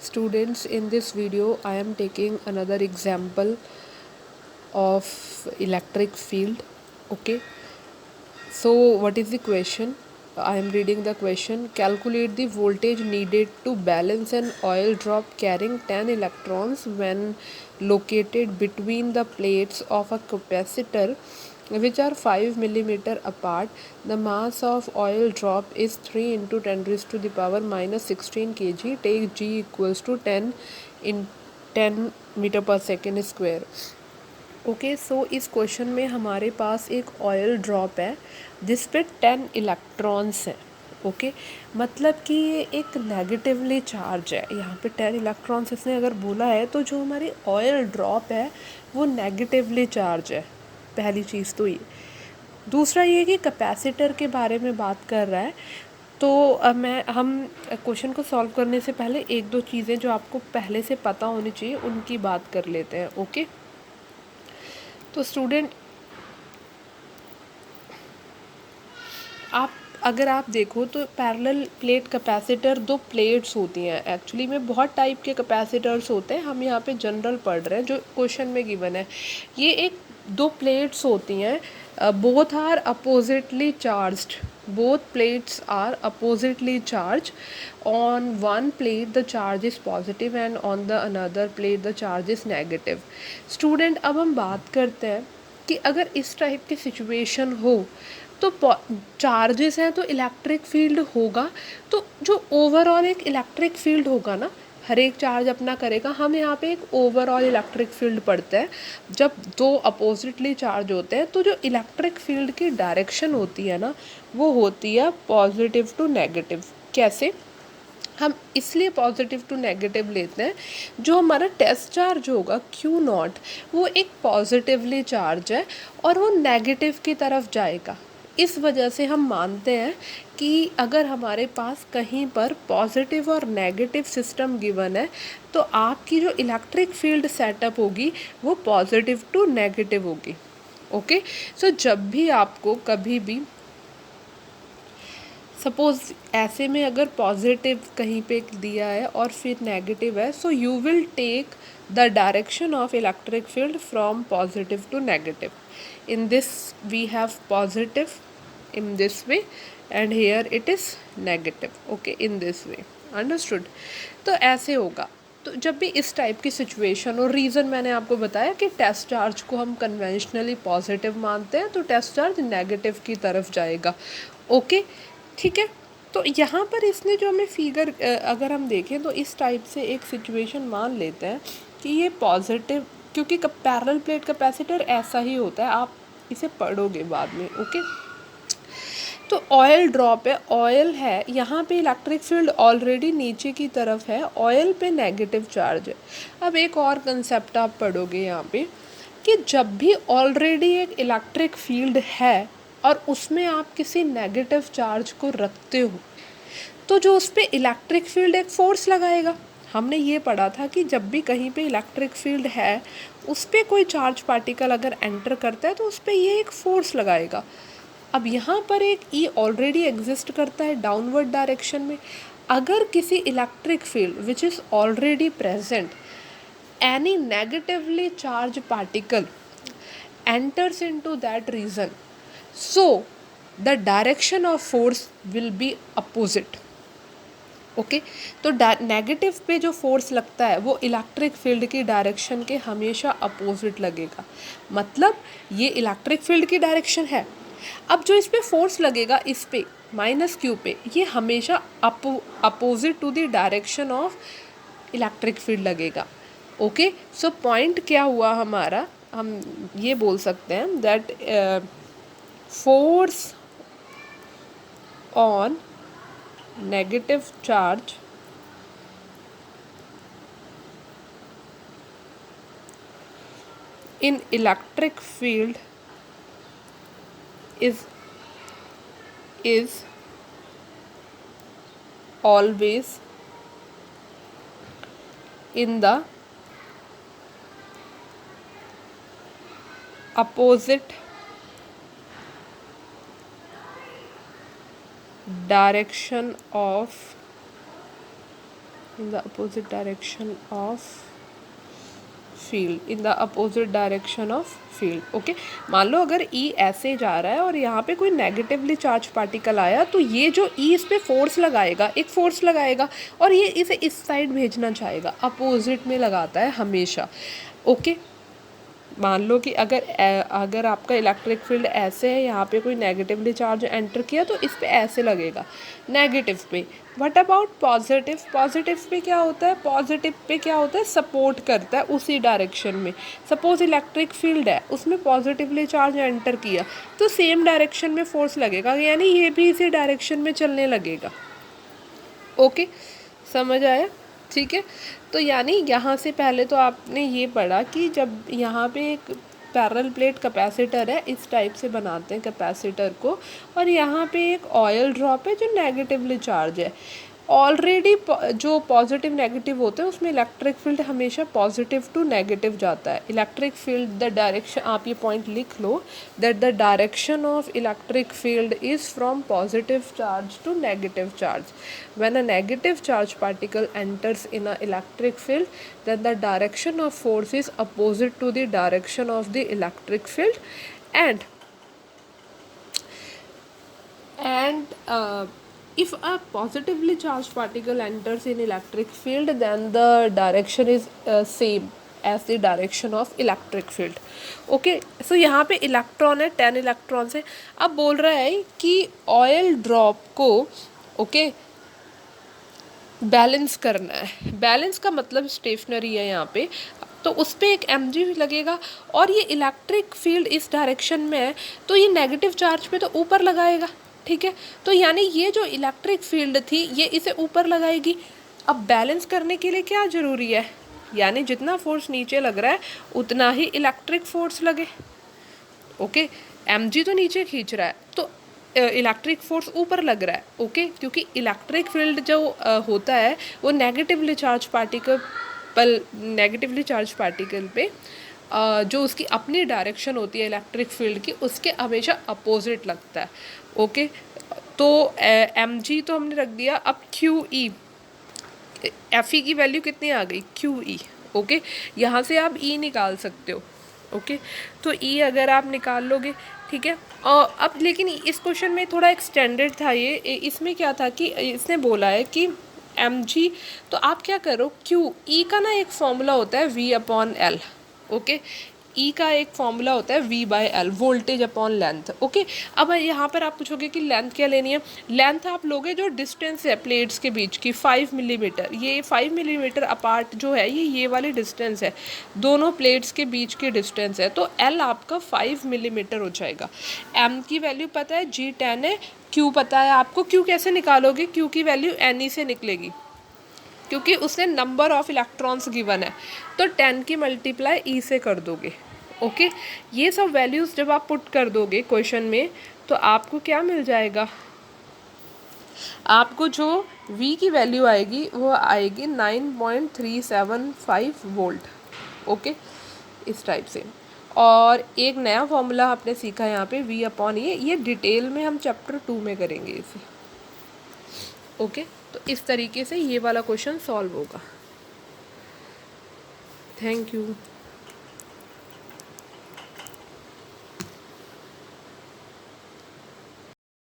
Students, in this video I am taking another example of electric field. Okay, so what is the question? I am reading the question. Calculate the voltage needed to balance an oil drop carrying 10 electrons when located between the plates of a capacitor which are 5 millimeter apart. The mass of oil drop is 3 into 10 raised to the power minus 16 kg. Take G equals to 10 in 10 metre पर second square. Okay, सो इस question में हमारे पास एक oil drop है जिस पे 10 electrons हैं. Okay, मतलब कि ये एक नेगेटिवली चार्ज है. यहाँ पे 10 इलेक्ट्रॉन्स इसने अगर बोला है तो जो हमारी ऑयल ड्रॉप है वो नेगेटिवली चार्ज है. पहली चीज़ तो ये. दूसरा ये कि कैपेसिटर के बारे में बात कर रहा है. तो हम क्वेश्चन को सॉल्व करने से पहले एक दो चीज़ें जो आपको पहले से पता होनी चाहिए उनकी बात कर लेते हैं. ओके, तो स्टूडेंट अगर आप देखो तो पैरेलल प्लेट कैपेसिटर दो प्लेट्स होती हैं. एक्चुअली में बहुत टाइप के कैपेसिटर्स होते हैं. हम यहाँ पे जनरल पढ़ रहे हैं जो क्वेश्चन में गिवन है. ये एक दो प्लेट्स होती हैं. Both are oppositely charged. Both plates are oppositely charge. On one plate the charge is positive and on the another plate the charge is negative. Student, अब हम बात करते हैं कि अगर इस टाइप की सिचुएशन हो तो चार्जेस हैं तो इलेक्ट्रिक फील्ड होगा. तो जो ओवरऑल एक इलेक्ट्रिक फील्ड होगा ना, हर एक चार्ज अपना करेगा. हम यहाँ पे एक ओवरऑल इलेक्ट्रिक फील्ड पढ़ते हैं. जब दो अपोजिटली चार्ज होते हैं तो जो इलेक्ट्रिक फील्ड की डायरेक्शन होती है ना वो होती है पॉजिटिव टू नेगेटिव. कैसे? हम इसलिए पॉजिटिव टू नेगेटिव लेते हैं, जो हमारा टेस्ट चार्ज होगा क्यू नॉट वो एक पॉजिटिवली चार्ज है और वो नेगेटिव की तरफ जाएगा. इस वजह से हम मानते हैं कि अगर हमारे पास कहीं पर पॉजिटिव और नेगेटिव सिस्टम गिवन है तो आपकी जो इलेक्ट्रिक फील्ड सेटअप होगी वो पॉजिटिव टू नेगेटिव होगी. ओके, सो जब भी आपको कभी भी सपोज़ ऐसे में अगर पॉजिटिव कहीं पे दिया है और फिर नेगेटिव है, so you will take the direction of electric field from positive to negative. in this we have positive in this way and here it is negative. okay, in this way. understood? तो ऐसे होगा. तो जब भी इस type की situation, और reason मैंने आपको बताया कि टेस्ट चार्ज को हम कन्वेंशनली पॉजिटिव मानते हैं तो टेस्ट चार्ज नेगेटिव की तरफ जाएगा. ओके, ठीक है. तो यहाँ पर इसने जो हमें फिगर अगर हम देखें तो इस टाइप से एक सिचुएशन मान लेते हैं कि ये पॉजिटिव, क्योंकि पैरेलल प्लेट कैपेसिटर ऐसा ही होता है, आप इसे पढ़ोगे बाद में. ओके, तो ऑयल ड्रॉप है, ऑयल है, यहाँ पे इलेक्ट्रिक फील्ड ऑलरेडी नीचे की तरफ है, ऑयल पे नेगेटिव चार्ज है. अब एक और कंसेप्ट आप पढ़ोगे यहाँ पे कि जब भी ऑलरेडी एक इलेक्ट्रिक फील्ड है और उसमें आप किसी नेगेटिव चार्ज को रखते हो तो जो उस पर इलेक्ट्रिक फील्ड एक फोर्स लगाएगा. हमने ये पढ़ा था कि जब भी कहीं पे इलेक्ट्रिक फील्ड है उस पर कोई चार्ज पार्टिकल अगर एंटर करता है तो उस पर ये एक फोर्स लगाएगा. अब यहाँ पर एक ई ऑलरेडी एग्जिस्ट करता है डाउनवर्ड डायरेक्शन में. अगर किसी electric field which is already present, any negatively charge particle enters into that region, so the direction of force will be opposite. Okay, तो नेगेटिव पे जो फोर्स लगता है वो इलेक्ट्रिक फील्ड की डायरेक्शन के हमेशा अपोजिट लगेगा. मतलब ये इलेक्ट्रिक फील्ड की डायरेक्शन है. अब जो इस पे फोर्स लगेगा इस पे माइनस क्यू पे, ये हमेशा opposite to the direction of electric field लगेगा. ओके, सो पॉइंट क्या हुआ हमारा, हम ये बोल सकते हैं that force on negative charge in electric field is always in the opposite direction of in the opposite direction of field, in the opposite direction of field. Okay, मान लो अगर E ऐसे जा रहा है और यहाँ पे कोई नेगेटिवली चार्ज पार्टिकल आया, तो ये जो E इस पे फोर्स लगाएगा, एक फोर्स लगाएगा और ये इसे इस साइड भेजना चाहेगा, अपोजिट में लगाता है हमेशा. ओके, मान लो कि अगर आपका इलेक्ट्रिक फील्ड ऐसे है, यहाँ पे कोई नेगेटिवली चार्ज एंटर किया तो इस पे ऐसे लगेगा, नेगेटिव पे. What about positive? Positive pay क्या होता है? पॉजिटिव पे क्या होता है? सपोर्ट करता है उसी डायरेक्शन में. सपोज इलेक्ट्रिक फील्ड है, उसमें पॉजिटिवली चार्ज एंटर किया तो सेम डायरेक्शन में फोर्स लगेगा, यानी ये भी इसी डायरेक्शन में चलने लगेगा. ओके, समझ आया? ठीक है, तो यानी यहाँ से पहले तो आपने ये पढ़ा कि जब यहाँ पे एक पैरेलल प्लेट कैपेसिटर है, इस टाइप से बनाते हैं कैपेसिटर को, और यहाँ पे एक ऑयल ड्रॉप है जो नेगेटिवली चार्ज है. ऑलरेडी जो पॉजिटिव नेगेटिव होते हैं उसमें इलेक्ट्रिक फील्ड हमेशा पॉजिटिव टू नेगेटिव जाता है. इलेक्ट्रिक फील्ड द डायरेक्शन, आप ये पॉइंट लिख लो, that the direction of electric field is from positive charge to negative charge. When a negative charge particle enters in a electric field, then the direction of force is opposite to the direction of the electric field, and if a positively charged particle enters in electric field, then the direction is same as the direction of electric field. Okay, so यहाँ पे electron है, 10 electron है. अब बोल रहा है कि oil drop को बैलेंस करना है. बैलेंस का मतलब स्टेशनरी है यहाँ पे, तो उस पर एक mg लगेगा, और ये इलेक्ट्रिक फील्ड इस डायरेक्शन में है तो ये नेगेटिव चार्ज पे तो ऊपर लगाएगा. ठीक है, तो यानी ये जो इलेक्ट्रिक फील्ड थी ये इसे ऊपर लगाएगी. अब बैलेंस करने के लिए क्या ज़रूरी है? यानी जितना फोर्स नीचे लग रहा है उतना ही इलेक्ट्रिक फोर्स लगे. ओके, mg तो नीचे खींच रहा है तो इलेक्ट्रिक फोर्स ऊपर लग रहा है. ओके, क्योंकि इलेक्ट्रिक फील्ड जो होता है वो नेगेटिवली चार्ज पार्टिकल पे जो उसकी अपनी डायरेक्शन होती है इलेक्ट्रिक फील्ड की, उसके हमेशा अपोजिट लगता है. ओके, तो mg तो हमने रख दिया. अब QE, FE की वैल्यू कितनी आ गई? QE. ओके, यहाँ से आप E निकाल सकते हो. ओके, तो E अगर आप निकाल लोगे, ठीक है. और अब लेकिन इस क्वेश्चन में थोड़ा एक्सटेंडेड था ये. इसमें क्या था कि इसने बोला है कि mg, तो आप क्या करो, E का ना एक फॉर्मूला होता है V/L. ओके, E का एक फॉर्मूला होता है V/L, voltage upon length. Okay, अब यहाँ पर आप पूछोगे कि लेंथ क्या लेनी है. लेंथ आप लोगे जो डिस्टेंस है प्लेट्स के बीच की, 5 मिलीमीटर. ये 5 मिलीमीटर अपार्ट जो है ये वाली डिस्टेंस है, दोनों प्लेट्स के बीच की डिस्टेंस है. तो L आपका 5 मिलीमीटर हो जाएगा. M की वैल्यू पता है, G10 है. Q पता है आपको. Q कैसे निकालोगे? Q की वैल्यू Ne से निकलेगी, क्योंकि उसने नंबर ऑफ इलेक्ट्रॉन्स गिवन है, तो 10 की मल्टीप्लाई E से कर दोगे. ओके, ये सब वैल्यूज़ जब आप पुट कर दोगे क्वेश्चन में तो आपको क्या मिल जाएगा? आपको जो V की वैल्यू आएगी वो आएगी 9.375 वोल्ट. ओके, इस टाइप से. और एक नया फॉर्मूला आपने सीखा यहाँ पे V/E. ये डिटेल में हम चैप्टर 2 में करेंगे इसे. ओके, तो इस तरीके से ये वाला क्वेश्चन सॉल्व होगा. Thank you.